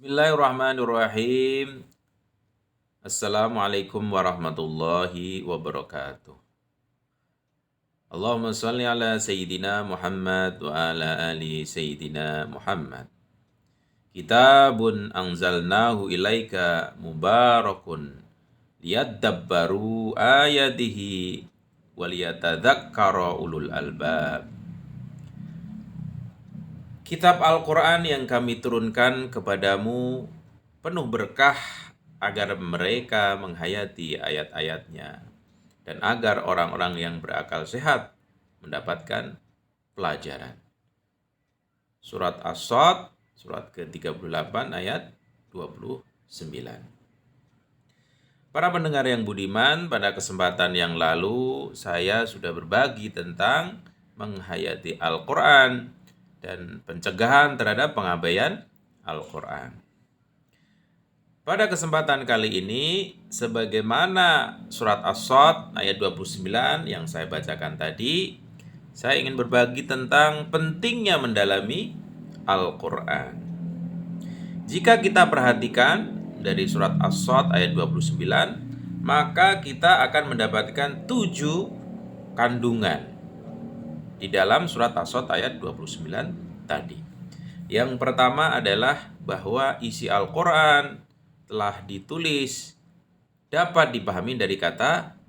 Bismillahirrahmanirrahim. Assalamualaikum warahmatullahi wabarakatuh. Allahumma salli ala Sayyidina Muhammad wa ala ali Sayyidina Muhammad. Kitabun anzalnahu ilaika mubarakun liyadabbaru ayatihi waliyatadzakkara ulul albab. Kitab Al-Quran yang kami turunkan kepadamu penuh berkah agar mereka menghayati ayat-ayatnya dan agar orang-orang yang berakal sehat mendapatkan pelajaran. Surat As-Sadd, surat ke-38 ayat 29. Para pendengar yang budiman, pada kesempatan yang lalu saya sudah berbagi tentang menghayati Al-Quran dan pencegahan terhadap pengabaian Al-Quran. Pada kesempatan kali ini, sebagaimana surat As-Sadd ayat 29 yang saya bacakan tadi, saya ingin berbagi tentang pentingnya mendalami Al-Quran. Jika kita perhatikan dari surat As-Sadd ayat 29, maka kita akan mendapatkan 7 kandungan di dalam surat As-Sadd ayat 29 tadi. Yang pertama adalah bahwa isi Al-Quran telah ditulis dapat dipahami dari kata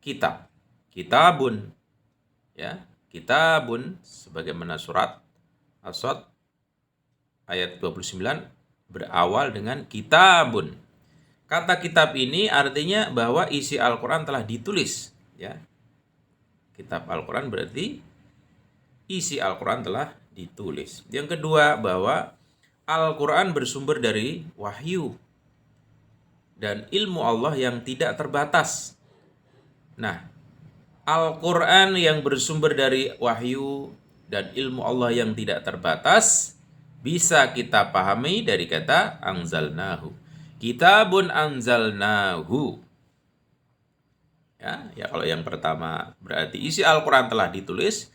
kitab. Kitabun, ya, kitabun sebagaimana surat As-Sadd ayat 29 berawal dengan kitabun. Kata kitab ini artinya bahwa isi Al-Quran telah ditulis, ya. Kitab Al-Quran berarti isi Al-Quran telah ditulis. Yang kedua, bahwa Al-Quran bersumber dari wahyu dan ilmu Allah yang tidak terbatas. Nah, Al-Quran yang bersumber dari wahyu dan ilmu Allah yang tidak terbatas bisa kita pahami dari kata anzalnahu. Kitabun anzalnahu. Ya, kalau yang pertama berarti isi Al-Quran telah ditulis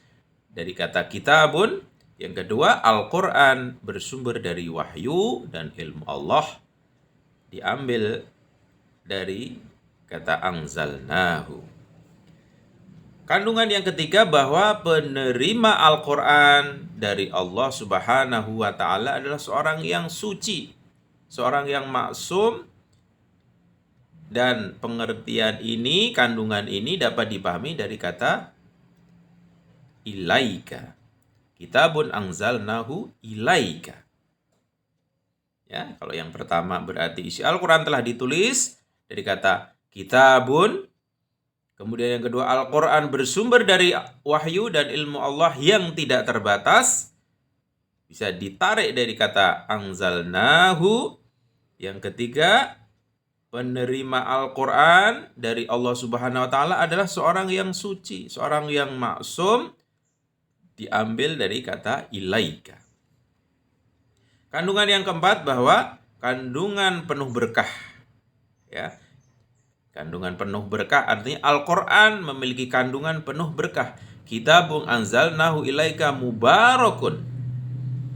dari kata kitabun. Yang kedua, Al-Quran bersumber dari wahyu dan ilmu Allah diambil dari kata anzalnahu. Kandungan yang ketiga, bahwa penerima Al-Quran dari Allah Subhanahu wa Ta'ala adalah seorang yang suci, seorang yang maksum. Dan pengertian ini, kandungan ini dapat dipahami dari kata ilaika. Kitabun anzalnahu ilaika. Ya, kalau yang pertama berarti isi Al-Quran telah ditulis dari kata kitabun. Kemudian yang kedua, Al-Quran bersumber dari wahyu dan ilmu Allah yang tidak terbatas. Bisa ditarik dari kata anzalnahu. Yang ketiga, penerima Al-Quran dari Allah Subhanahu wa Ta'ala adalah seorang yang suci, seorang yang maksum, diambil dari kata ilaika. Kandungan yang keempat, bahwa kandungan penuh berkah. Ya. Kandungan penuh berkah artinya Al-Quran memiliki kandungan penuh berkah. Kitabun anzalnahu ilaika mubarakun.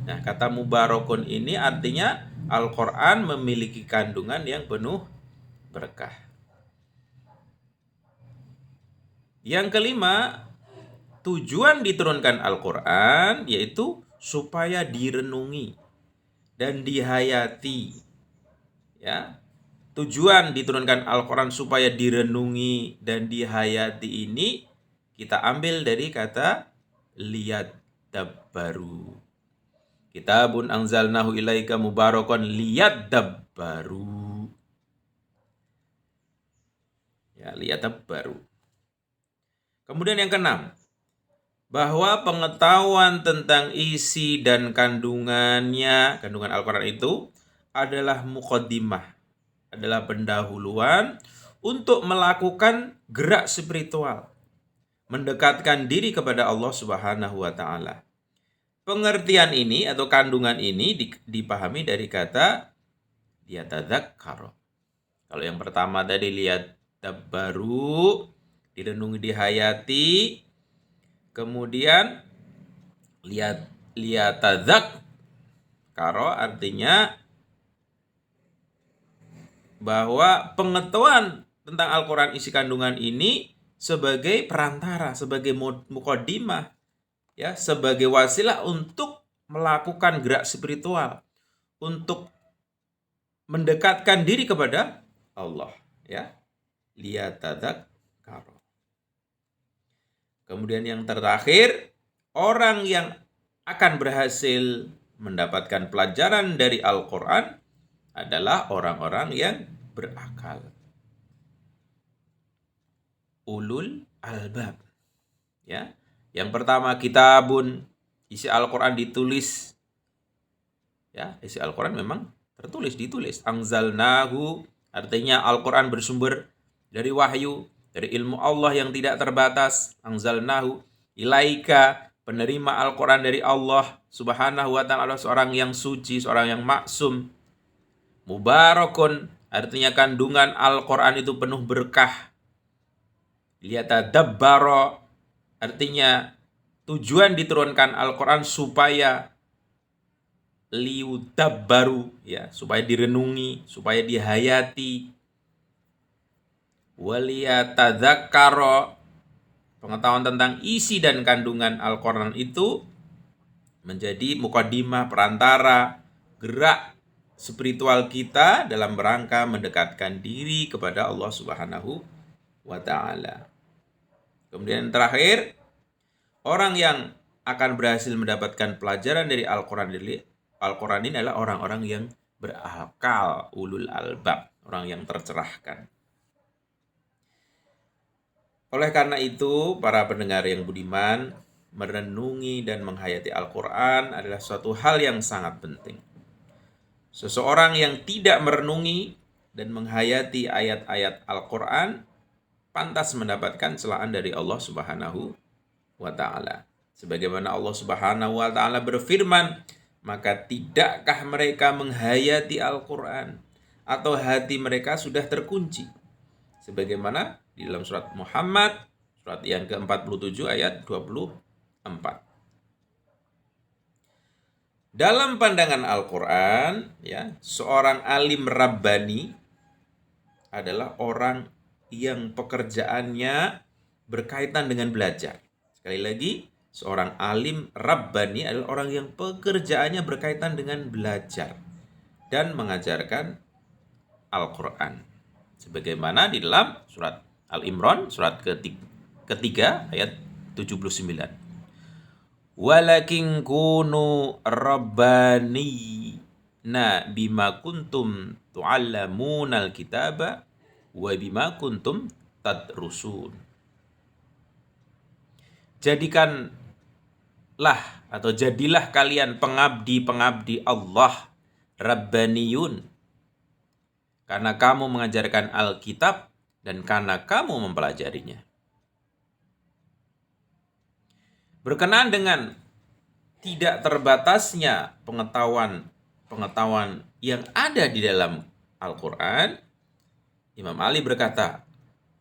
Nah, kata mubarakun ini artinya Al-Quran memiliki kandungan yang penuh berkah. Yang kelima, tujuan diturunkan Al-Quran yaitu supaya direnungi dan dihayati. Ya, tujuan diturunkan Al-Quran supaya direnungi dan dihayati ini kita ambil dari kata liyadabbaru. Kitabun anzalnahu ilaika mubarakun liyadabbaru. Ya, liyadabbaru. Kemudian yang keenam, bahwa pengetahuan tentang isi dan kandungannya, kandungan Al-Quran itu adalah muqaddimah, adalah pendahuluan untuk melakukan gerak spiritual, mendekatkan diri kepada Allah Subhanahu wa Ta'ala. Pengertian ini atau kandungan ini dipahami dari kata liyatadzakkar. Kalau yang pertama tadi liyadabbaru, direnungi, dihayati. Kemudian liyatadzakkar artinya bahwa pengetahuan tentang Al-Quran isi kandungan ini sebagai perantara, sebagai muqaddimah, ya, sebagai wasilah untuk melakukan gerak spiritual, untuk mendekatkan diri kepada Allah, ya. Liyatadzakkaru. Kemudian yang terakhir, orang yang akan berhasil mendapatkan pelajaran dari Al-Quran adalah orang-orang yang berakal. Ulul albab. Ya. Yang pertama, kitabun, isi Al-Quran ditulis. Ya, isi Al-Quran memang ditulis. Anzalnahu, artinya Al-Quran bersumber dari wahyu, dari ilmu Allah yang tidak terbatas. Anzalnahu ilaika, penerima Al-Quran dari Allah Subhanahu wa ta'ala, seorang yang suci, seorang yang maksum. Mubarakun, artinya kandungan Al-Quran itu penuh berkah. Liyatadabbara, artinya tujuan diturunkan Al-Quran supaya liudabbaru, ya, supaya direnungi, supaya dihayati. Waliyatadzakkara, pengetahuan tentang isi dan kandungan Al-Quran itu menjadi muqaddimah, perantara, gerak spiritual kita dalam rangka mendekatkan diri kepada Allah Subhanahu wa ta'ala. Kemudian yang terakhir, orang yang akan berhasil mendapatkan pelajaran dari Al-Quran ini adalah orang-orang yang berakal, ulul albab, orang yang tercerahkan. Oleh karena itu, para pendengar yang budiman, merenungi dan menghayati Al-Quran adalah suatu hal yang sangat penting. Seseorang yang tidak merenungi dan menghayati ayat-ayat Al-Quran pantas mendapatkan celaan dari Allah Subhanahu wa ta'ala. Sebagaimana Allah Subhanahu wa ta'ala berfirman, maka tidakkah mereka menghayati Al-Quran atau hati mereka sudah terkunci? Sebagaimana di dalam surat Muhammad, surat yang ke-47 ayat 24. Dalam pandangan Al-Quran, ya, seorang alim Rabbani adalah orang yang pekerjaannya berkaitan dengan belajar. Sekali lagi, seorang alim Rabbani adalah orang yang pekerjaannya berkaitan dengan belajar dan mengajarkan Al-Quran. Sebagaimana di dalam surat Al-Imran, surat ketiga ayat 79. Walakin kunu rabbanina bima kuntum tu'allamunal kitaba wa bima kuntum tadrusun. Jadilah kalian pengabdi-pengabdi Allah, Rabbaniyun, karena kamu mengajarkan Alkitab dan karena kamu mempelajarinya. Berkenaan dengan tidak terbatasnya pengetahuan yang ada di dalam Al-Quran, Imam Ali berkata,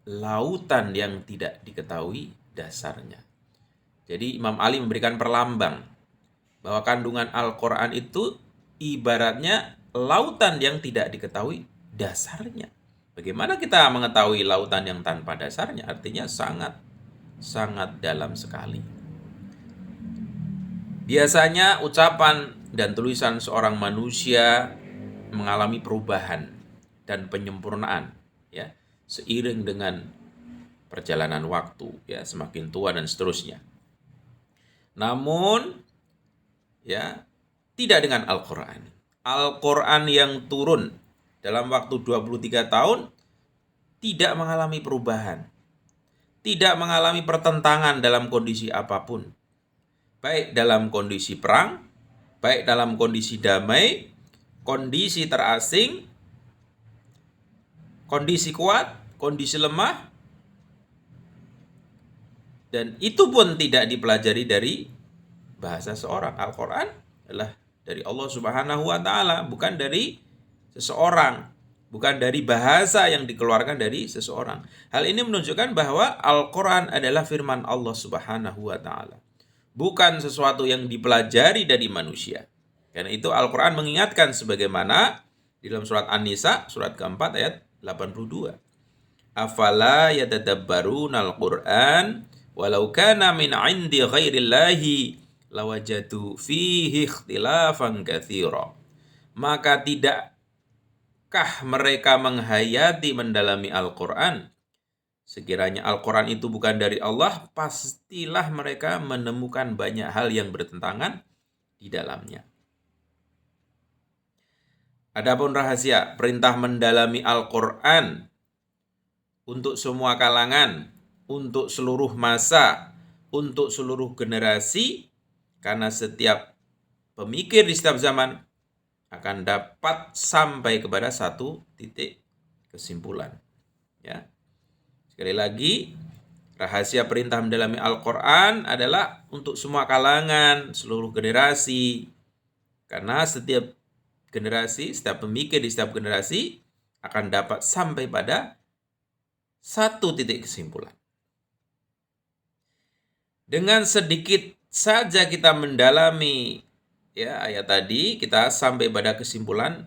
lautan yang tidak diketahui dasarnya. Jadi Imam Ali memberikan perlambang bahwa kandungan Al-Quran itu ibaratnya lautan yang tidak diketahui dasarnya. Bagaimana kita mengetahui lautan yang tanpa dasarnya? Artinya sangat dalam sekali. Biasanya ucapan dan tulisan seorang manusia mengalami perubahan dan penyempurnaan, ya, seiring dengan perjalanan waktu, ya, semakin tua dan seterusnya. Namun, ya, tidak dengan Al-Quran. Al-Quran yang turun dalam waktu 23 tahun tidak mengalami perubahan, tidak mengalami pertentangan dalam kondisi apapun. Baik dalam kondisi perang, baik dalam kondisi damai, kondisi terasing, kondisi kuat, kondisi lemah, dan itu pun tidak dipelajari dari bahasa seorang. Al-Quran adalah dari Allah Subhanahu wa ta'ala, bukan dari seseorang, bukan dari bahasa yang dikeluarkan dari seseorang. Hal ini menunjukkan bahwa Al-Quran adalah firman Allah Subhanahu wa ta'ala, bukan sesuatu yang dipelajari dari manusia. Karena itu Al-Quran mengingatkan sebagaimana Di dalam surat An-Nisa, surat keempat ayat 82. Afala yatadabbarunal Qur'an walau kana min 'indi ghairillahi lawajadu fihi ikhtilafan katsira. Maka tidakkah mereka menghayati mendalami Al-Qur'an? Sekiranya Al-Quran itu bukan dari Allah, pastilah mereka menemukan banyak hal yang bertentangan di dalamnya. Adapun rahasia perintah mendalami Al-Quran untuk semua kalangan, untuk seluruh masa, untuk seluruh generasi, karena setiap pemikir di setiap zaman akan dapat sampai kepada satu titik kesimpulan. Ya. Sekali lagi, rahasia perintah mendalami Al-Quran adalah untuk semua kalangan, seluruh generasi. Karena setiap generasi, setiap pemikir di setiap generasi akan dapat sampai pada satu titik kesimpulan. Dengan sedikit saja kita mendalami ayat tadi, kita sampai pada kesimpulan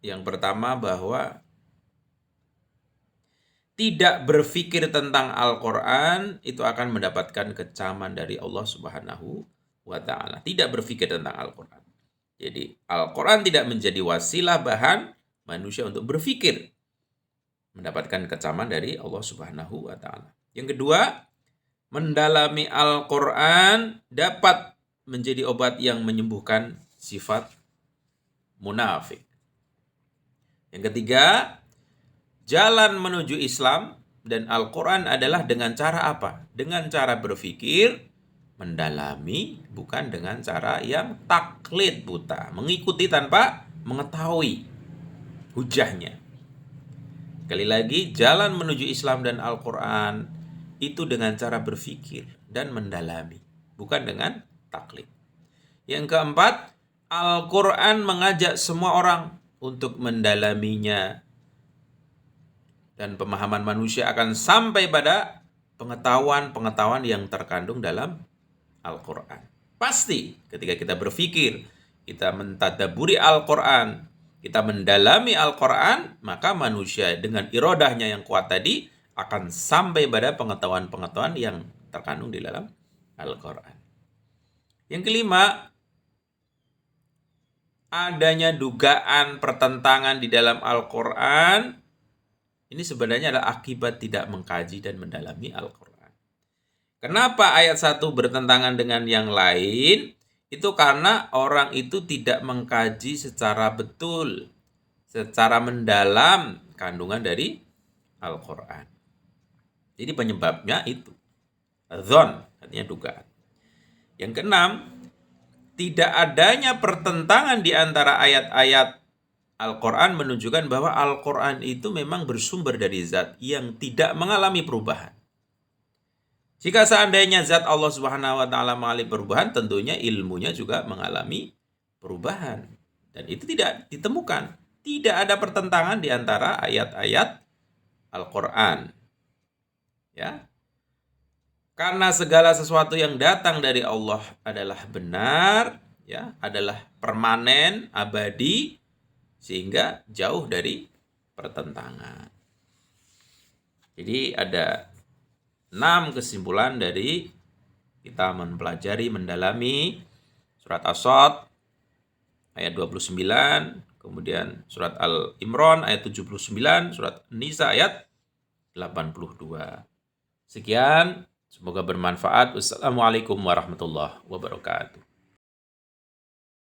yang pertama bahwa tidak berpikir tentang Al-Quran itu akan mendapatkan kecaman dari Allah Subhanahu wa Ta'ala. Tidak berpikir tentang Al-Quran. Jadi Al-Quran tidak menjadi wasilah bahan manusia untuk berpikir, mendapatkan kecaman dari Allah Subhanahu wa Ta'ala. Yang kedua, mendalami Al-Quran dapat menjadi obat yang menyembuhkan sifat munafik. Yang ketiga, jalan menuju Islam dan Al-Quran adalah dengan cara apa? Dengan cara berpikir, mendalami, bukan dengan cara yang taklid buta, mengikuti tanpa mengetahui hujahnya. Sekali lagi, jalan menuju Islam dan Al-Quran itu dengan cara berpikir dan mendalami, bukan dengan taklid. Yang keempat, Al-Quran mengajak semua orang untuk mendalaminya. Dan pemahaman manusia akan sampai pada pengetahuan-pengetahuan yang terkandung dalam Al-Quran. Pasti ketika kita berpikir, kita mentadaburi Al-Quran, kita mendalami Al-Quran, maka manusia dengan irodahnya yang kuat tadi akan sampai pada pengetahuan-pengetahuan yang terkandung di dalam Al-Quran. Yang kelima, adanya dugaan pertentangan di dalam Al-Quran. Ini sebenarnya adalah akibat tidak mengkaji dan mendalami Al-Quran. Kenapa ayat 1 bertentangan dengan yang lain? Itu karena orang itu tidak mengkaji secara betul, secara mendalam kandungan dari Al-Quran. Jadi penyebabnya itu. Dzon, artinya dugaan. Yang keenam, tidak adanya pertentangan di antara ayat-ayat Al-Quran menunjukkan bahwa Al-Quran itu memang bersumber dari zat yang tidak mengalami perubahan. Jika seandainya zat Allah Subhanahu wa Ta'ala mengalami perubahan, tentunya ilmunya juga mengalami perubahan. Dan itu tidak ditemukan. Tidak ada pertentangan di antara ayat-ayat Al-Quran. Ya. Karena segala sesuatu yang datang dari Allah adalah benar, adalah permanen, abadi, sehingga jauh dari pertentangan. Jadi ada 6 kesimpulan dari kita mempelajari, mendalami surat As-Sadd ayat 29, kemudian surat Al-Imran ayat 79, surat An-Nisa ayat 82. Sekian, semoga bermanfaat. Wassalamualaikum warahmatullahi wabarakatuh.